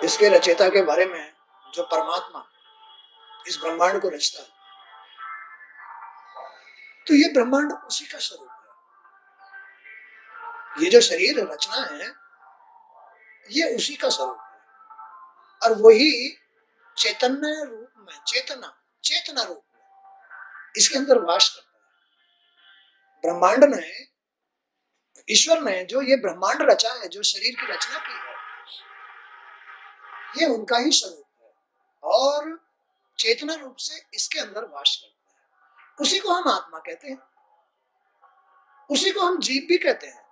इसके रचयिता के बारे में, जो परमात्मा इस ब्रह्मांड को रचता है, तो ये ब्रह्मांड उसी का स्वरूप है। ये जो शरीर रचना है, ये उसी का स्वरूप है, और वही चैतन्य रूप में, चेतना रूप में इसके अंदर वास करता है। ब्रह्मांड ने, ईश्वर ने जो ये ब्रह्मांड रचा है, जो शरीर की रचना की है, ये उनका ही स्वरूप है और चेतना रूप से इसके अंदर वास करता है। उसी को हम आत्मा कहते हैं, उसी को हम जीव भी कहते हैं।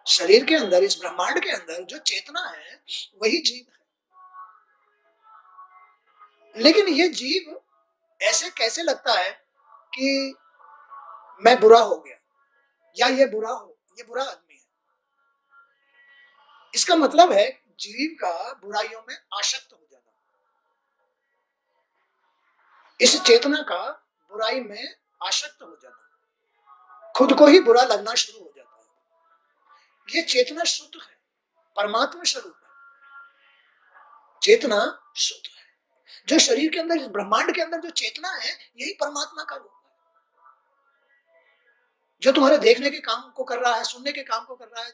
शरीर के अंदर, इस ब्रह्मांड के अंदर जो चेतना है, वही जीव है। लेकिन ये जीव ऐसे कैसे लगता है कि मैं बुरा हो गया, या ये बुरा आदमी है। इसका मतलब है जीव का बुराइयों में आसक्त हो जाना, इस चेतना का बुराई में आसक्त हो जाना, खुद को ही बुरा लगना शुरू हो जाता है। ये चेतना शुद्ध है, परमात्मा स्वरूप है, चेतना शुद्ध है। जो शरीर के अंदर, इस ब्रह्मांड के अंदर जो चेतना है, यही परमात्मा का रूप है। जो तुम्हारे देखने के काम को कर रहा है, सुनने के काम को कर रहा है,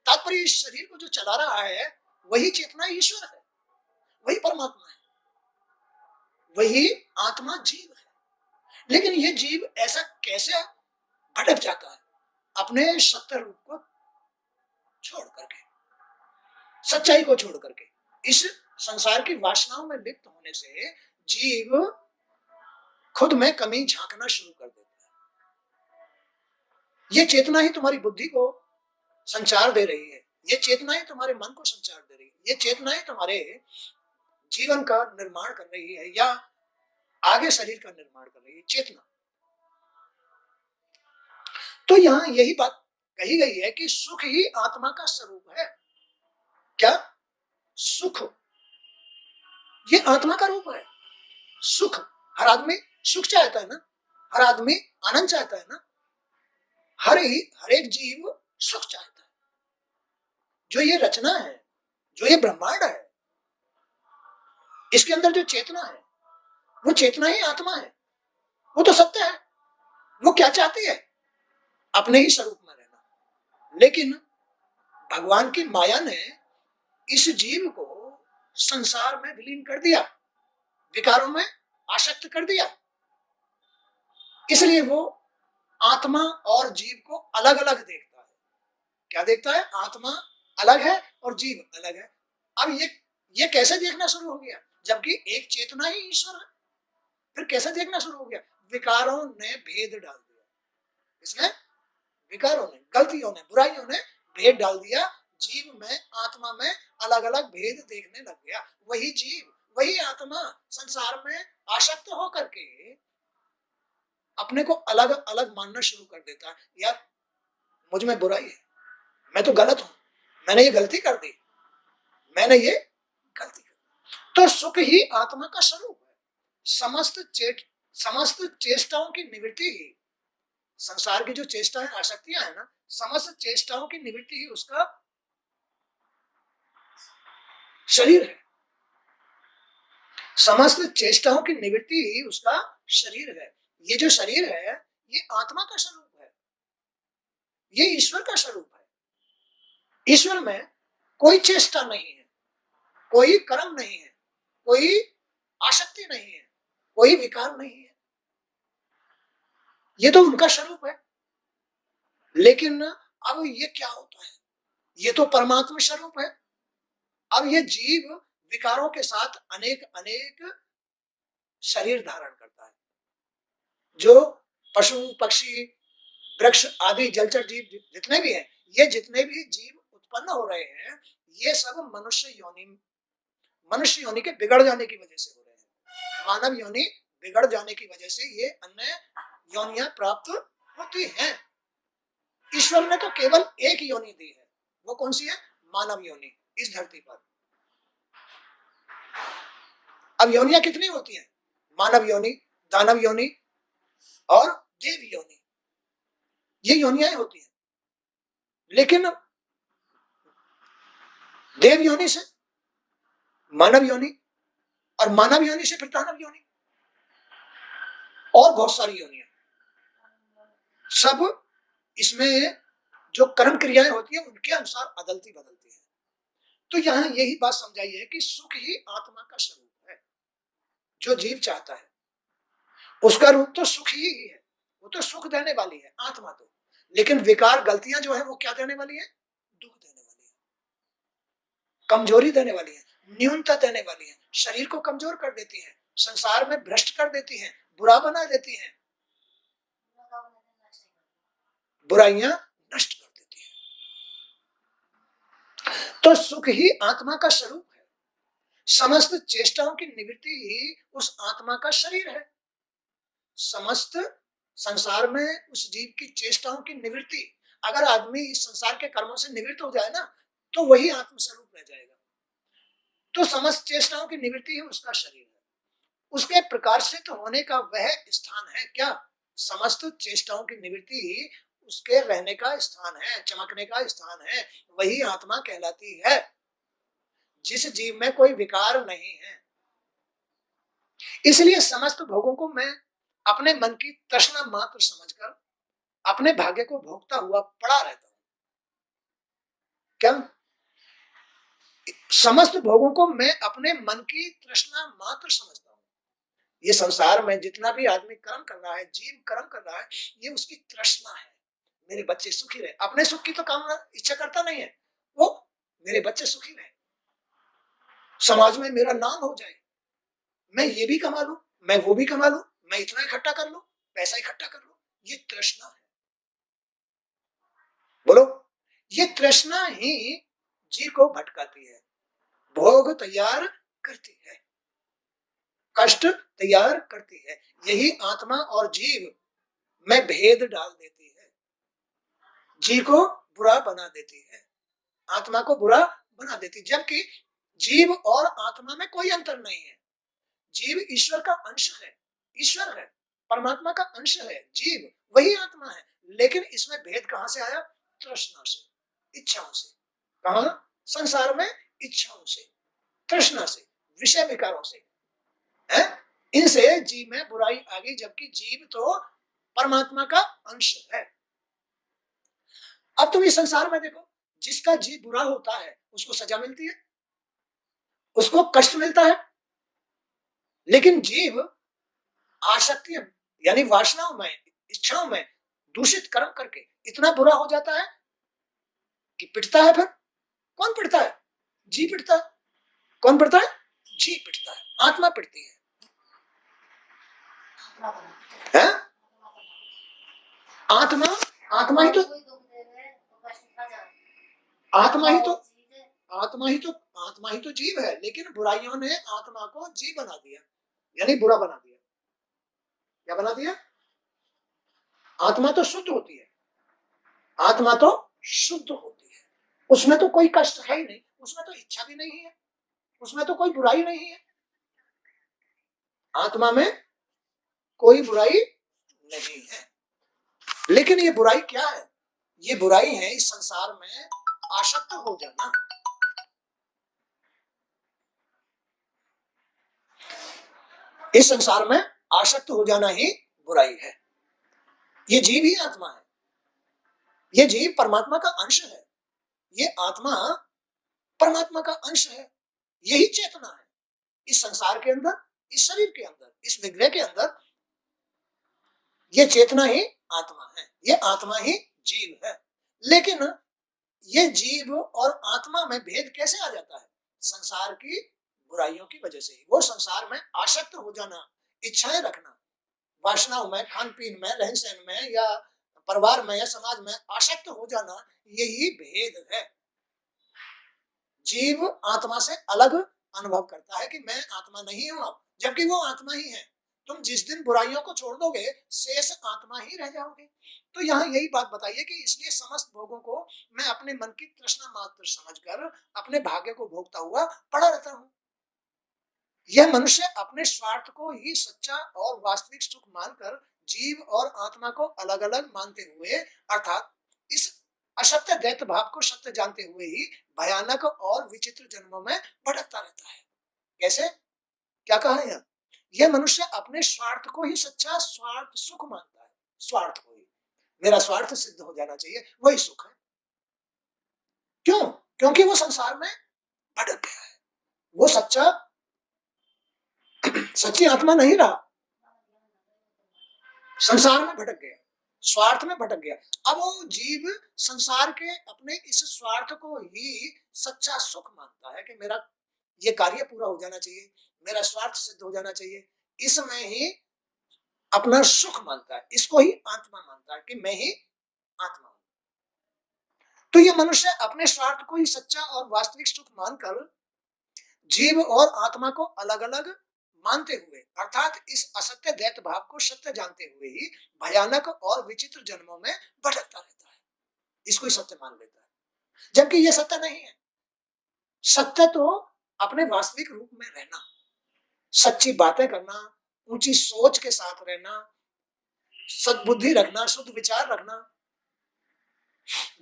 तात्पर्य इस शरीर को जो चला रहा है, वही चेतना ईश्वर है, वही परमात्मा है, वही आत्मा जीव है। लेकिन ये जीव ऐसा कैसे भटक जाता है अपने सत्य रूप को छोड़ करके, सच्चाई को छोड़ करके। इस संसार की वासनाओं में लिप्त होने से जीव खुद में कमी झांकना शुरू कर देता है। ये चेतना ही तुम्हारी बुद्धि को संचार दे रही है, ये चेतना ही तुम्हारे मन को संचार दे रही है, ये चेतना ही तुम्हारे जीवन का निर्माण कर रही है, या आगे शरीर का निर्माण कर रही है, चेतना। तो यहां यही बात कही गई है कि सुख ही आत्मा का स्वरूप है। क्या? सुख ये आत्मा का रूप है। सुख, हर आदमी सुख चाहता है ना, हर आदमी आनंद चाहता है ना, हर एक जीव सुख चाहता है। जो ये रचना है, जो ये ब्रह्मांड है, इसके अंदर जो चेतना है, वो चेतना ही आत्मा है, वो तो सत्य है। वो क्या चाहती है? अपने ही स्वरूप में रहना। लेकिन भगवान की माया ने इस जीव को संसार में विलीन कर दिया, विकारों में आसक्त कर दिया। इसलिए वो आत्मा और जीव को अलग अलग देखता है। क्या देखता है? आत्मा अलग है और जीव अलग है। अब ये कैसे देखना शुरू हो गया, जबकि एक चेतना ही ईश्वर है? फिर कैसे देखना शुरू हो गया? विकारों ने भेद डाल दिया। इसने, विकारों ने, गलतियों ने, बुराइयों ने भेद डाल दिया। जीव में, आत्मा में अलग अलग भेद देखने लग गया। वही जीव, वही आत्मा संसार में आसक्त होकर के अपने को अलग अलग मानना शुरू कर देता है। यार मुझ में बुराई है, मैं तो गलत हूं, मैंने ये गलती कर दी, मैंने ये गलती कर दी। तो सुख ही आत्मा का स्वरूप है। समस्त चेष्टाओं की निवृत्ति ही, संसार की जो चेष्टाएं, आसक्तियां है ना, समस्त चेष्टाओं की निवृत्ति ही उसका शरीर है। समस्त चेष्टाओं की निवृत्ति ही उसका शरीर है। ये जो शरीर है, ये आत्मा का स्वरूप है, ये ईश्वर का स्वरूप है। ईश्वर में कोई चेष्टा नहीं है, कोई कर्म नहीं है, कोई आसक्ति नहीं है, कोई विकार नहीं है। ये तो उनका स्वरूप है। लेकिन अब ये क्या होता है? ये तो परमात्मा स्वरूप है। अब ये जीव विकारों के साथ अनेक अनेक शरीर धारण करता है। जो पशु, पक्षी, वृक्ष आदि जलचर जीव जितने भी हैं, ये जितने भी जीव उत्पन्न हो रहे हैं, ये सब मनुष्य योनि के बिगड़ जाने की वजह से हो रहे हैं। मानव योनि बिगड़ जाने की वजह से ये अन्य योनियां प्राप्त होती हैं। ईश्वर ने तो केवल एक योनि दी है, वो कौन सी है? मानव योनि, इस धरती पर। अब योनियां कितनी होती हैं? मानव योनि, दानव योनि और देव योनि, ये योनियां होती हैं। लेकिन देव योनि से मानव योनि, और मानव योनि से फिर दानव योनि और बहुत सारी योनियां, सब इसमें जो कर्म क्रियाएं होती है उनके अनुसार बदलती है। तो यहां यही बात समझाई है कि सुख ही आत्मा का स्वरूप है। जो जीव चाहता है उसका रूप तो सुख ही है, वो तो सुख देने वाली है आत्मा तो, लेकिन विकार गलतियां जो है वो क्या देने वाली है, दुख देने वाली है, कमजोरी देने वाली है, न्यूनता देने वाली है, शरीर को कमजोर कर देती है, संसार में भ्रष्ट कर देती है, बुरा बना देती है, बुराइयां नष्ट कर देती है। तो सुख ही आत्मा का स्वरूप है, समस्त चेष्टाओं की निवृत्ति ही उस आत्मा का शरीर है। समस्त संसार में उस जीव की चेष्टाओं की निवृत्ति, अगर आदमी इस संसार के कर्मों से निवृत्त हो जाए ना, तो वही आत्म स्वरूप रह जाएगा। तो समस्त चेष्टाओं की निवृत्ति ही उसका शरीर है, उसके प्रकाशित होने का वह स्थान है क्या, समस्त चेष्टाओं की निवृत्ति ही उसके रहने का स्थान है, चमकने का स्थान है, वही आत्मा कहलाती है। जिस जीव में कोई विकार नहीं है, इसलिए समस्त भोगों को मैं अपने मन की तृष्णा मात्र समझकर अपने भाग्य को भोगता हुआ पड़ा रहता हूं। क्या समस्त भोगों को मैं अपने मन की तृष्णा मात्र समझता हूं। ये संसार में जितना भी आदमी कर्म कर रहा है, जीव कर्म कर रहा है, ये उसकी तृष्णा है, मेरे बच्चे सुखी रहे। अपने सुख की तो कामना इच्छा करता नहीं है वो, मेरे बच्चे सुखी रहे, समाज में मेरा नाम हो जाए, मैं ये भी कमा लूं, मैं वो भी कमा लूं, मैं इतना इकट्ठा कर लूं, पैसा इकट्ठा कर लूं, ये तृष्णा है। बोलो, ये तृष्णा ही जीव को भटकाती है, भोग तैयार करती है, कष्ट तैयार करती है। यही आत्मा और जीव में भेद डाल देती है, जीव को बुरा बना देती है, आत्मा को बुरा बना देती, जबकि जीव और आत्मा में कोई अंतर नहीं है। जीव ईश्वर का अंश है, ईश्वर है, परमात्मा का अंश है, जीव वही आत्मा है, लेकिन इसमें भेद कहां से आया, तृष्णा से, इच्छाओं से। कहा, संसार में इच्छाओं से, तृष्णा से, विषय विकारों से है, इनसे जीव में बुराई आ गई, जबकि जीव तो परमात्मा का अंश है। अब तुम इस संसार में देखो, जिसका जीव बुरा होता है उसको सजा मिलती है, उसको कष्ट मिलता है, लेकिन जीव आसक्ति यानी वासनाओं में, इच्छाओं में दूषित कर्म करके इतना बुरा हो जाता है कि पिटता है। फिर कौन पिटता है, जी पिटता है। कौन पिटता है, जी पिटता है, आत्मा पिटती है, है? आत्मा, आत्मा ही तो आत्मा ही तो आत्मा ही तो आत्मा ही तो जीव है, लेकिन बुराइयों ने आत्मा को जीव बना दिया, यानी बुरा बना दिया। क्या बना दिया, आत्मा तो शुद्ध होती है, आत्मा तो शुद्ध होती है, उसमें तो कोई कष्ट है ही नहीं, उसमें तो इच्छा भी नहीं है, उसमें तो कोई बुराई नहीं है, आत्मा में कोई बुराई नहीं है। लेकिन ये बुराई क्या है, ये बुराई है इस संसार में आसक्त हो जाना। इस संसार में आसक्त हो जाना ही बुराई है। ये जीव ही आत्मा है, ये जीव परमात्मा का अंश है, ये आत्मा परमात्मा का अंश है, यही चेतना है इस संसार के अंदर, इस शरीर के अंदर, इस विग्रह के अंदर। ये चेतना ही आत्मा है, ये आत्मा ही जीव है। लेकिन ये जीव और आत्मा में भेद कैसे आ जाता है, संसार की बुराइयों की वजह से ही। वो संसार में आसक्त हो जाना, इच्छाएं रखना, वासनाओं में, खान पीन में, रहन सहन में, या परिवार में या समाज में आसक्त हो जाना, यही भेद है। जीव आत्मा से अलग अनुभव करता है कि मैं आत्मा नहीं हूं अब, जबकि वो आत्मा ही है। तुम जिस दिन बुराइयों को छोड़ दोगे, शेष आत्मा ही रह जाओगे। तो यहाँ यही बात बताइए कि इसलिए समस्त भोगों को मैं अपने मन की तृष्णा मात्र समझकर अपने भाग्य को भोगता हुआ पड़ा रहता हूं। यह मनुष्य अपने स्वार्थ को ही सच्चा और वास्तविक सुख मानकर जीव और आत्मा को अलग अलग मानते हुए, अर्थात इस असत्य दैत्य भाव को सत्य जानते हुए ही भयानक और विचित्र जन्मों में भटकता रहता है। कैसे? क्या कहा है यहाँ? यह मनुष्य अपने स्वार्थ को ही सच्चा स्वार्थ सुख मानता है। स्वार्थ को ही, मेरा स्वार्थ सिद्ध हो जाना चाहिए, वही सुख है। क्यों? क्योंकि वो संसार में भटक गया है। वो सच्चा सच्ची आत्मा नहीं रहा, संसार में भटक गया, स्वार्थ में भटक गया। अब वो जीव संसार के अपने इस स्वार्थ को ही सच्चा सुख मानता है कि मेरा ये कार्य पूरा हो जाना चाहिए, मेरा स्वार्थ सिद्ध हो जाना चाहिए, इसमें ही अपना सुख मानता है, इसको ही आत्मा मानता है कि मैं ही आत्मा हूं। तो ये मनुष्य अपने स्वार्थ को ही सच्चा और वास्तविक सुख मानकर जीव और आत्मा को अलग अलग मानते हुए, अर्थात इस असत्य दैत भाव को सत्य जानते हुए ही भयानक और विचित्र जन्मों में भटकता रहता है। इसको ही सत्य मान लेता है, जबकि यह सत्य नहीं है। सत्य तो अपने वास्तविक रूप में रहना, सच्ची बातें करना, ऊंची सोच के साथ रहना, सद्बुद्धि रखना, शुद्ध विचार रखना,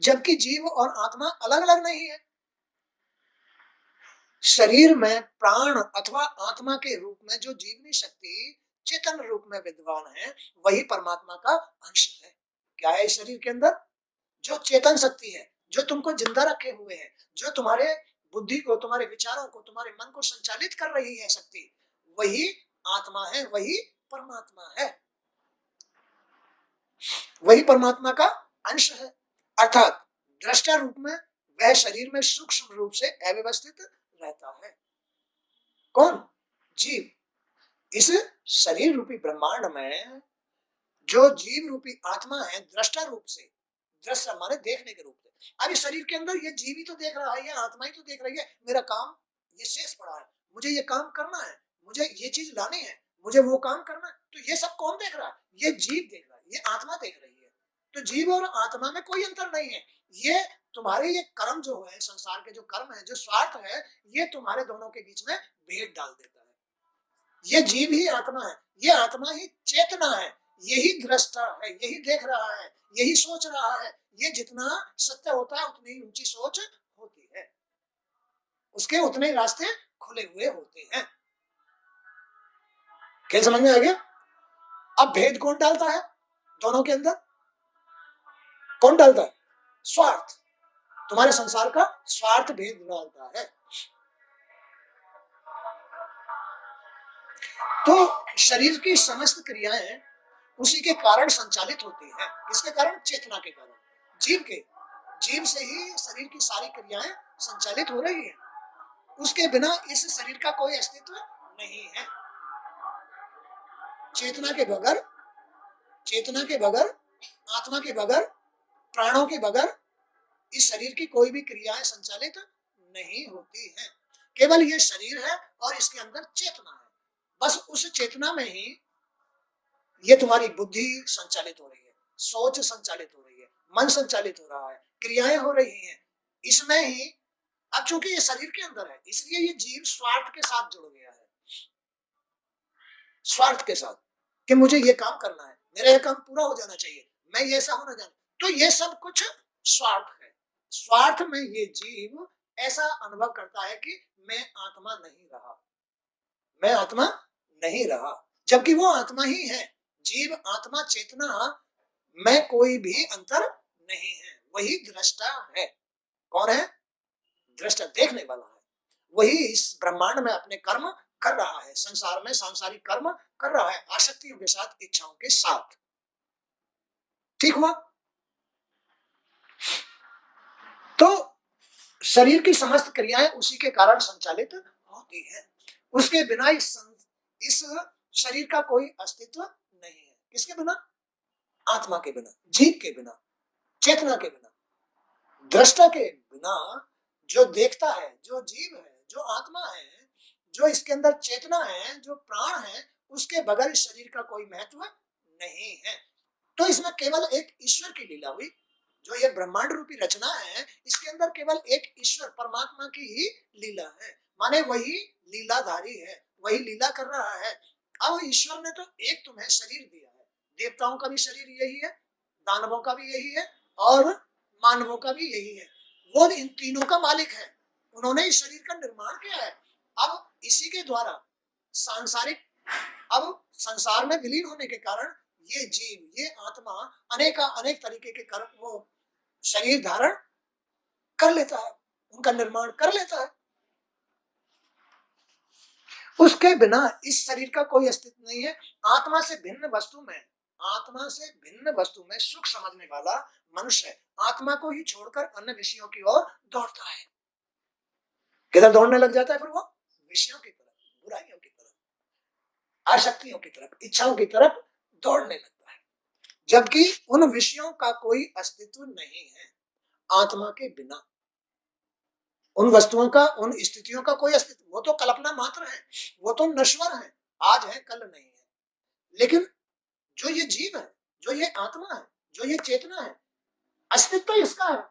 जबकि जीव और आत्मा अलग अलग नहीं है। शरीर में प्राण अथवा आत्मा के रूप में जो जीवनी शक्ति चेतन रूप में विद्वान है, वही परमात्मा का अंश है। क्या है इस शरीर के अंदर? जो चेतन शक्ति है, जो तुमको जिंदा रखे हुए है, जो तुम्हारे बुद्धि को, तुम्हारे विचारों को, तुम्हारे मन को संचालित कर रही है शक्ति, वही आत्मा है, वही परमात्मा है, वही परमात्मा का अंश है। अर्थात दृष्टा रूप में वह शरीर में सूक्ष्म रूप से अव्यवस्थित रहता है। कौन? जीव। इस शरीर रूपी ब्रह्मांड में जो जीव रूपी आत्मा है, दृष्टा रूप से, दृष्टा माने देखने के रूप से। अब इस शरीर के अंदर ये जीव ही तो देख रहा है, ये आत्मा ही तो देख रही है, मेरा काम ये शेष पड़ा है, मुझे ये काम करना है, मुझे ये चीज लानी है, मुझे वो काम करना है। तो ये सब कौन देख रहा है? ये जीव देख रहा है, ये आत्मा देख रही है। तो जीव और आत्मा में कोई अंतर नहीं है। ये तुम्हारे ये कर्म जो है, संसार के जो कर्म है, जो स्वार्थ है, ये तुम्हारे दोनों के बीच में भेद डाल देता है। ये जीव ही आत्मा है, ये आत्मा ही चेतना है, यही दृष्टा है, यही देख रहा है, यही सोच रहा है। ये जितना सत्य होता है उतनी ही ऊंची सोच होती है, उसके उतने रास्ते खुले हुए होते हैं। खेल समझ में आ गया? अब भेद कौन डालता है दोनों के अंदर? कौन डालता है? स्वार्थ। तुम्हारे संसार का स्वार्थ भेद डालता है। तो शरीर की समस्त क्रियाएं उसी के कारण संचालित होती हैं। किसके कारण? चेतना के कारण, जीव के। जीव से ही शरीर की सारी क्रियाएं संचालित हो रही है, उसके बिना इस शरीर का कोई अस्तित्व नहीं है। चेतना के बगैर, चेतना के बगैर, आत्मा के बगैर, प्राणों के बगैर इस शरीर की कोई भी क्रियाएं संचालित नहीं होती हैं। केवल ये शरीर है और इसके अंदर चेतना है, बस उस चेतना में ही ये तुम्हारी बुद्धि संचालित हो रही है, सोच संचालित हो रही है, मन संचालित हो रहा है, क्रियाएं हो रही हैं, इसमें ही। अब चूंकि ये शरीर के अंदर है, इसलिए ये जीव स्वार्थ के साथ जुड़ गया है, स्वार्थ के साथ, कि मुझे ये काम करना है, मेरा ये काम पूरा हो जाना चाहिए, मैं ये ऐसा होना चाहिए। तो ये सब कुछ स्वार्थ है। स्वार्थ में ये जीव ऐसा अनुभव करता है कि मैं आत्मा नहीं रहा, मैं आत्मा नहीं रहा, जबकि वो आत्मा ही है। जीव, आत्मा, चेतना में कोई भी अंतर नहीं है, वही दृष्टा है। कौन है? दृष्टा, देखने वाला है। वही इस ब्रह्मांड में अपने कर्म कर रहा है, संसार में सांसारिक कर्म कर रहा है, आसक्तियों के साथ, इच्छाओं के साथ। ठीक हुआ? तो शरीर की समस्त क्रियाएं उसी के कारण संचालित होती है, उसके बिना इस शरीर का कोई अस्तित्व नहीं है। किसके बिना? आत्मा के बिना, जीव के बिना, चेतना के बिना, दृष्टा के बिना। जो देखता है, जो जीव है, जो आत्मा है, जो इसके अंदर चेतना है, जो प्राण है, उसके बगैर इस शरीर का कोई महत्व नहीं है। तो इसमें केवल एक ईश्वर की लीला हुई। जो ये ब्रह्मांड रूपी रचना है, इसके अंदर केवल एक ईश्वर परमात्मा की ही लीला है, माने वही लीलाधारी है, वही लीला कर रहा है। अब ईश्वर ने तो एक तुम्हें शरीर दिया है, देवताओं का भी शरीर यही है, दानवों का भी यही है, और मानवों का भी यही है। वो इन तीनों का मालिक है, उन्होंने इस शरीर का निर्माण किया है। अब इसी के द्वारा सांसारिक, अब संसार में विलीन होने के कारण ये जीव, ये आत्मा अनेक तरीके के कर्म, वो शरीर धारण कर लेता है, उनका निर्माण कर लेता है। उसके बिना इस शरीर का कोई अस्तित्व नहीं है। आत्मा से भिन्न वस्तु में, आत्मा से भिन्न वस्तु में सुख समझने वाला मनुष्य आत्मा को ही छोड़कर अन्य विषयों की ओर दौड़ता है। किधर दौड़ने लग जाता है फिर वो? विषयों की तरफ, बुराइयों की तरफ, आसक्तियों की तरफ, इच्छाओं की तरफ दौड़ने लगता है, जबकि उन विषयों का कोई अस्तित्व नहीं है आत्मा के बिना। उन वस्तुओं का, उन स्थितियों का कोई अस्तित्व, वो तो कल्पना मात्र है, वो तो नश्वर है, आज है कल नहीं है। लेकिन जो ये जीव है, जो ये आत्मा है, जो ये चेतना है, अस्तित्व इसका है।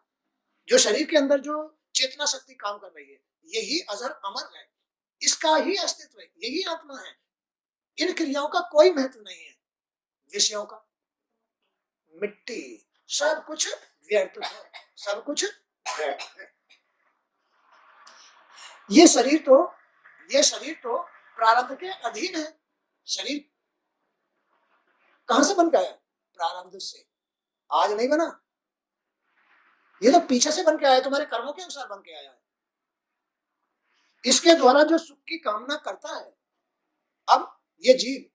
जो शरीर के अंदर जो चेतना शक्ति काम कर रही है, यही अजर अमर है, इसका ही अस्तित्व है, यही आत्मा है। इन क्रियाओं का कोई महत्व नहीं है, विषयों का, मिट्टी, सब कुछ व्यर्थ है, सब कुछ व्यर्थ है। ये शरीर तो प्रारब्ध के अधीन है। शरीर कहां से बन गया? प्रारब्ध से। आज नहीं बना, ये तो पीछे से बन के आया, तुम्हारे कर्मों के अनुसार बन के आया है। इसके द्वारा जो सुख की कामना करता है, अब ये जीव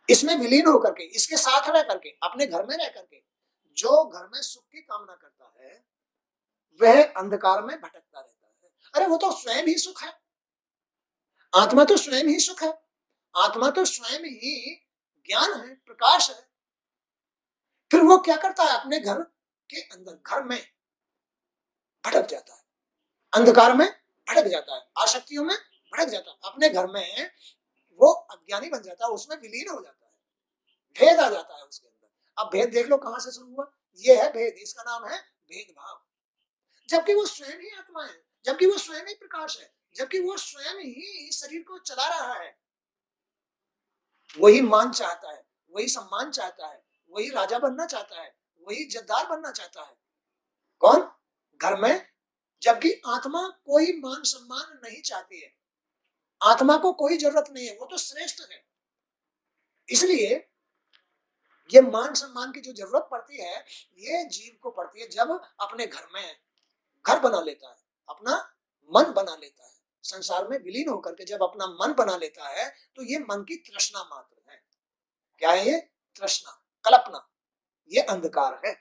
इसमें विलीन होकर के, इसके साथ रह करके, अपने घर में रह करके जो घर में सुख की कामना करता है, वह अंधकार में भटकता रहता है। अरे वो तो स्वयं ही सुख है, आत्मा तो स्वयं ही सुख है, आत्मा तो स्वयं ही ज्ञान है, प्रकाश है। फिर वो क्या करता है? अपने घर के अंदर, घर में भटक जाता है, अंधकार में भटक जाता है, आसक्तियों में भटक जाता है, अपने घर में वो अज्ञानी बन जाता है, उसमें विलीन हो जाता है, भेद आ जाता है उसके अंदर। अब भेद देख लो कहां से शुरू हुआ, ये है भेद, इसका नाम है भेदभाव। जबकि वो स्वयं ही आत्मा है, जबकि वो स्वयं ही प्रकाश है, जबकि वो स्वयं ही शरीर को चला रहा है। वही मान चाहता है, वही सम्मान चाहता है, वही राजा बनना चाहता है, वही जद्दार बनना चाहता है। कौन? घर में। जबकि आत्मा कोई मान सम्मान नहीं चाहती है, आत्मा को कोई जरूरत नहीं है, वो तो श्रेष्ठ है। इसलिए ये मान सम्मान की जो जरूरत पड़ती है, ये जीव को पड़ती है जब अपने घर में घर बना लेता है, अपना मन बना लेता है, संसार में विलीन होकर के जब अपना मन बना लेता है, तो ये मन की तृष्णा मात्र है। क्या है ये? तृष्णा, कल्पना, ये अंधकार है।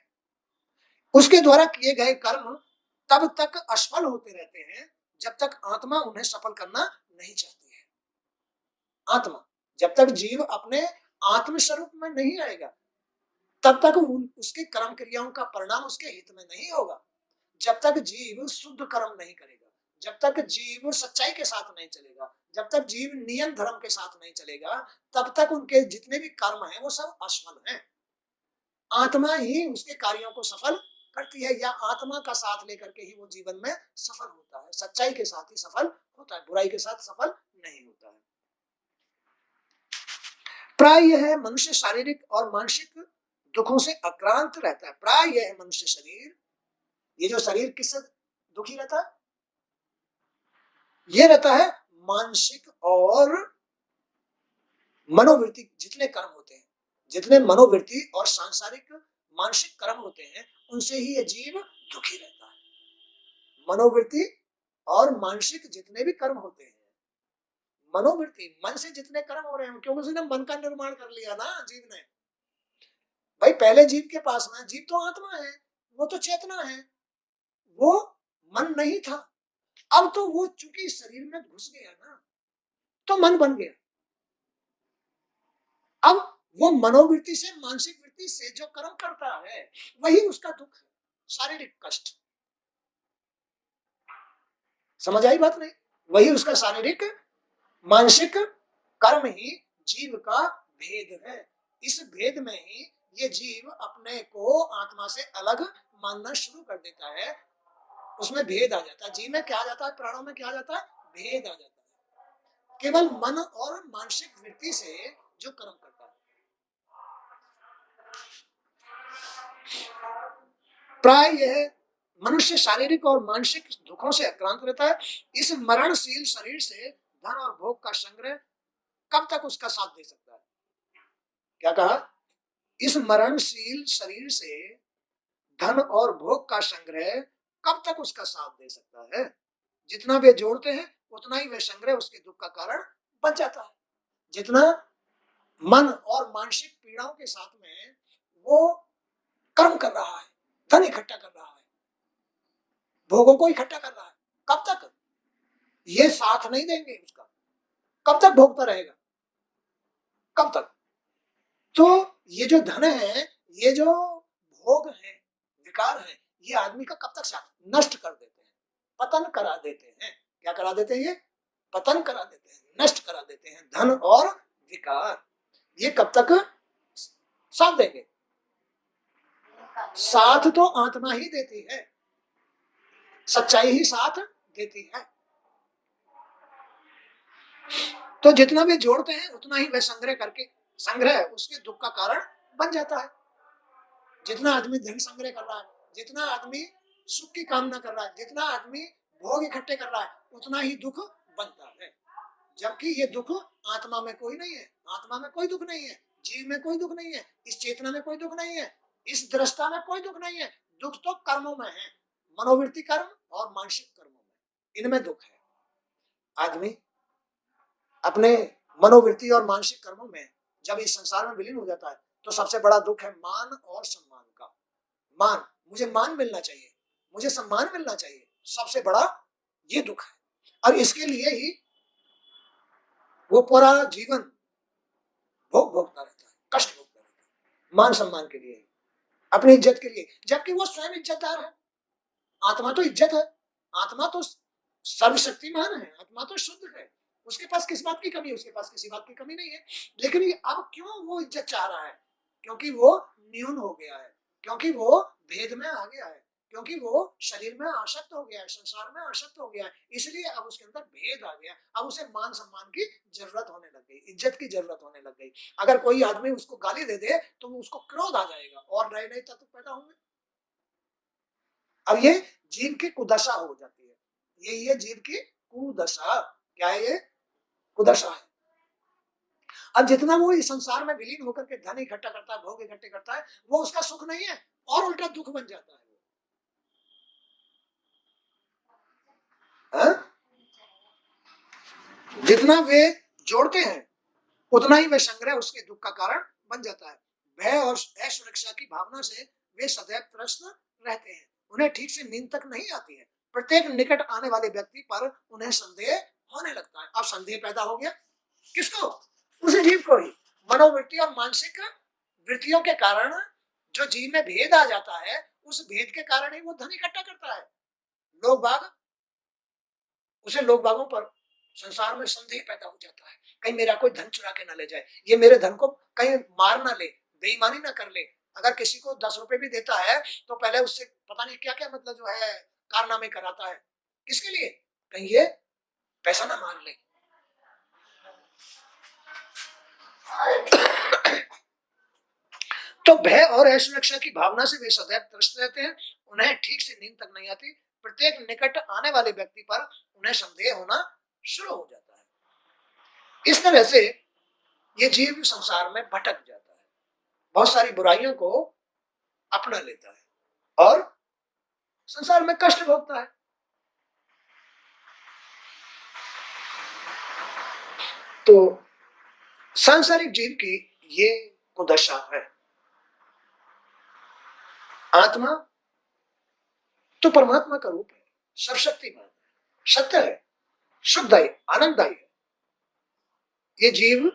उसके द्वारा किए गए कर्म तब तक असफल होते रहते हैं जब तक आत्मा उन्हें सफल करना नहीं चाहती है। आत्मा, जब तक जीव अपने आत्म स्वरूप में नहीं आएगा, तब तक उसके कर्म क्रियाओं का परिणाम उसके हित में नहीं होगा। जब तक जीव शुद्ध कर्म नहीं करेगा, जब तक जीव सच्चाई के साथ नहीं चलेगा, जब तक जीव नियम धर्म के साथ नहीं चलेगा, तब तक उनके जितने भी कर्म हैं वो सब असफल हैं। आत्मा ही उसके कार्यों को सफल करती है, या आत्मा का साथ लेकर के ही वो जीवन में सफल होता है, सच्चाई के साथ ही सफल होता है, बुराई के साथ सफल नहीं होता है। प्राय यह है मनुष्य शारीरिक और मानसिक दुखों से आक्रांत रहता है। प्राय यह है मनुष्य शरीर, ये जो शरीर किससे दुखी रहता है? ये रहता है मानसिक और मनोवृत्ति, जितने कर्म होते हैं, जितने मनोवृत्ति और सांसारिक मानसिक कर्म होते हैं, उनसे ही ये जीव दुखी रहता है। मनोवृत्ति और मानसिक जितने भी कर्म होते हैं, मनोवृत्ति, मन से जितने कर्म हो रहे हैं, क्योंकि उसने मन का निर्माण कर लिया ना जीव ने। भाई पहले जीव के पास में, जीव तो आत्मा है, वो तो चेतना है, वो मन नहीं था। अब तो वो चूंकि शरीर में घुस गया ना, तो मन बन गया। अब वो मनोवृत्ति से, मानसिक वृत्ति से जो कर्म करता है, वही उसका दुख है, शारीरिक कष्ट। समझ आई बात? नहीं, वही उसका शारीरिक मानसिक कर्म ही जीव का भेद है। इस भेद में ही ये जीव अपने को आत्मा से अलग मानना शुरू कर देता है, उसमें भेद आ जाता है। जीव में क्या आ जाता है? प्राणों में क्या आ जाता है? भेद आ जाता है, केवल मन और मानसिक वृत्ति से जो कर्म करता है। प्राय यह मनुष्य शारीरिक और मानसिक दुखों से आक्रांत रहता है। इस मरणशील शरीर से धन और भोग का संग्रह कब तक उसका साथ दे सकता है? क्या कहा? इस मरणशील शरीर से धन और भोग का संग्रह कब तक उसका साथ दे सकता है? जितना वे जोड़ते हैं उतना ही वे संग्रह उसके दुख का कारण बन जाता है। जितना मन और मानसिक पीड़ाओं के साथ में वो कर्म कर रहा है, धन इकट्ठा कर रहा है, भोगों को इकट्ठा कर रहा है, कब तक ये साथ नहीं देंगे उसका? कब तक भोगता रहेगा? कब तक? तो ये जो धन है, ये जो भोग है, विकार है, ये आदमी का कब तक साथ नष्ट कर देते हैं, पतन करा देते हैं। क्या करा देते हैं? ये पतन करा देते हैं, नष्ट करा देते हैं। धन और विकार ये कब तक साथ देंगे? साथ तो आत्मा ही देती है, सच्चाई ही साथ देती है। तो जितना भी जोड़ते हैं उतना ही वह संग्रह उसके दुख का कारण बन जाता है। जितना आदमी धन संग्रह कर रहा है, जितना आदमी सुख की कामना कर रहा है, जितना आदमी भोग इकट्ठे कर रहा है, उतना ही दुख बनता है। जबकि ये दुख आत्मा में कोई नहीं है, आत्मा में कोई दुख नहीं है, जीव में कोई दुख नहीं है, इस चेतना में कोई दुख नहीं है, इस दृष्टा में कोई दुख नहीं है। दुख तो कर्मों में है, मनोवृत्ति कर्म और मानसिक कर्मों में, इनमें दुख है। आदमी अपने मनोवृत्ति और मानसिक कर्मों में जब इस संसार में विलीन हो जाता है तो सबसे बड़ा दुख है मान और सम्मान का। मान, मुझे मान मिलना चाहिए, मुझे सम्मान मिलना चाहिए, सबसे बड़ा ये दुख है। और इसके लिए ही वो पूरा जीवन भोगता रहता है, कष्ट भोगता रहता है, मान सम्मान के लिए, अपनी इज्जत के लिए, जबकि वो स्वयं इज्जतदार है। आत्मा तो इज्जत है, आत्मा तो सर्वशक्तिमान है, आत्मा तो शुद्ध है, उसके पास किस बात की कमी है? उसके पास किसी बात की कमी नहीं है। लेकिन ये अब क्यों वो इज्जत चाह रहा है? क्योंकि वो न्यून हो गया है, क्योंकि वो भेद में आ गया है, क्योंकि वो शरीर में आसक्त हो गया है, संसार में आसक्त हो गया है, इसलिए अब उसके अंदर भेद आ गया। अब उसे मान सम्मान की जरूरत होने लग गई, इज्जत की जरूरत होने लग गई। अगर कोई आदमी उसको गाली दे दे तो उसको क्रोध आ जाएगा और नए नए तत्व पैदा होंगे। अब ये जीव की कुदशा हो जाती है, यही है जीव की कुदशा। क्या है ये? कुदशा है। अब जितना वो इस संसार में विलीन होकर के धन इकट्ठा करता है, भोग इकट्ठे करता है, वो उसका सुख नहीं है और उल्टा दुख बन जाता है। हा? जितना वे जोड़ते हैं उतना ही वे संग्रह उसके दुख का कारण बन जाता है। भय और असुरक्षा की भावना से वे सदैव त्रस्त रहते हैं, उन्हें ठीक से नींद तक नहीं आती है। प्रत्येक निकट आने वाले व्यक्ति पर उन्हें संदेह होने लगता है। अब संदेह पैदा हो गया किसको? उस जीव को ही। मनोवृत्ति और मानसिक वृत्तियों के कारण जो जीव में भेद आ जाता है, उस भेद के कारण ही वो धन इकट्ठा करता है। लोग बागों पर संसार में संदेह पैदा हो जाता है, कहीं मेरा कोई धन चुरा के ना ले जाए, ये मेरे धन को कहीं मार ना ले, बेईमानी ना कर ले। अगर किसी को 10 रुपए भी देता है तो पहले उससे पता नहीं क्या क्या मतलब जो है कारनामे कराता है, किसके लिए? कहीं ये पैसा ना मार ले। तो भय और असुरक्षा की भावना से वे सदैव त्रस्त रहते हैं, उन्हें ठीक से नींद तक नहीं आती। प्रत्येक निकट आने वाले व्यक्ति पर उन्हें संदेह होना शुरू हो जाता है। इस तरह से ये जीव संसार में भटक जाता है, बहुत सारी बुराइयों को अपना लेता है और संसार में कष्ट भोगता है। तो सांसारिक जीव की ये कुदशा है। आत्मा तो परमात्मा का रूप है, सर्वशक्तिमान है, सत्य है, शुद्ध है, आनंददायी है। ये जीव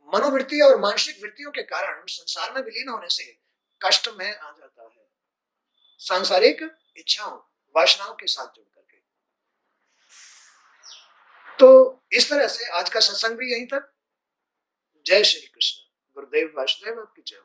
मनोवृत्ति और मानसिक वृत्तियों के कारण संसार में विलीन होने से कष्ट में आ जाता है, सांसारिक इच्छाओं वासनाओं के साथ जुड़ करके। तो इस तरह से आज का सत्संग भी यहीं तक। जय श्री कृष्ण। गुरुदेव वासुदेव की जय।